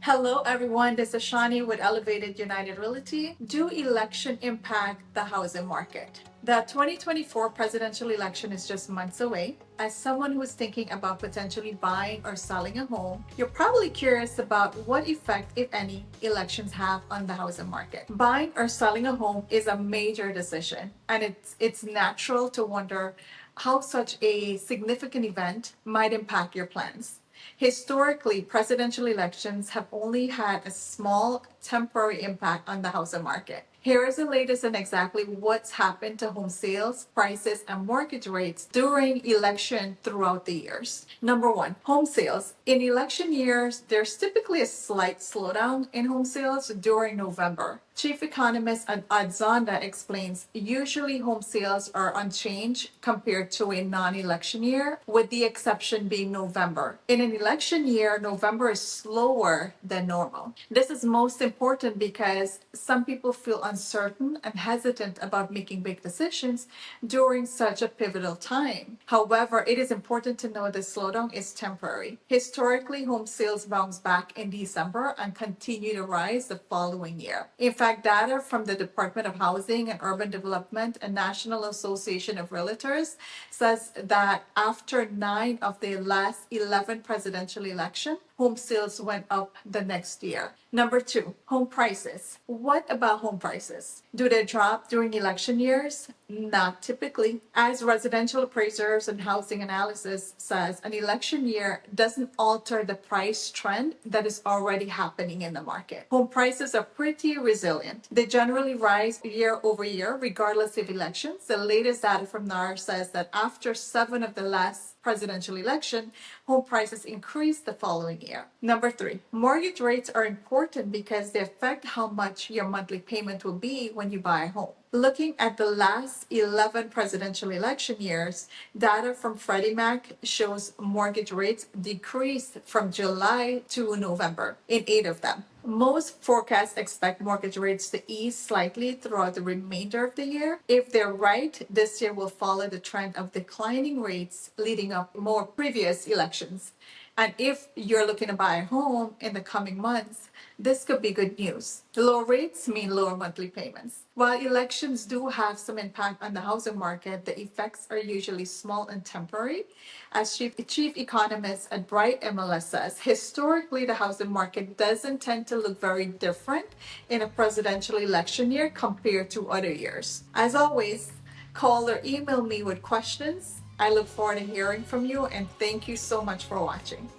Hello, everyone. This is Shani with Elevated United Realty. Do election impact the housing market? The 2024 presidential election is just months away. As someone who is thinking about potentially buying or selling a home, you're probably curious about what effect, if any, elections have on the housing market. Buying or selling a home is a major decision, and it's natural to wonder how such a significant event might impact your plans. Historically, presidential elections have only had a small temporary impact on the housing market. Here is the latest on exactly what's happened to home sales, prices, and mortgage rates during election throughout the years. Number one, home sales. In election years, there's typically a slight slowdown in home sales during November. Chief economist Adzonda explains usually home sales are unchanged compared to a non-election year, with the exception being November. In an election year, November is slower than normal. This is most important because some people feel uncertain and hesitant about making big decisions during such a pivotal time. However, it is important to know the slowdown is temporary. Historically, home sales bounce back in December and continue to rise the following year. In fact, data from the Department of Housing and Urban Development and National Association of Realtors says that after 9 of the last 11 presidential elections, home sales went up the next year. Number two, home prices. What about home prices? Do they drop during election years? Not typically. As residential appraisers and housing analysis says, an election year doesn't alter the price trend that is already happening in the market. Home prices are pretty resilient. They generally rise year over year, regardless of elections. The latest data from NAR says that after 7 of the last presidential election, home prices increased the following year. Number three, mortgage rates are important because they affect how much your monthly payment will be when you buy a home. Looking at the last 11 presidential election years, data from Freddie Mac shows mortgage rates decreased from July to November in 8 of them. Most forecasts expect mortgage rates to ease slightly throughout the remainder of the year. If they're right, this year will follow the trend of declining rates leading up more previous elections. And if you're looking to buy a home in the coming months, this could be good news. Low rates mean lower monthly payments. While elections do have some impact on the housing market, the effects are usually small and temporary. As chief economist at Bright MLS says, historically, the housing market doesn't tend to look very different in a presidential election year compared to other years. As always, call or email me with questions. I look forward to hearing from you, and thank you so much for watching.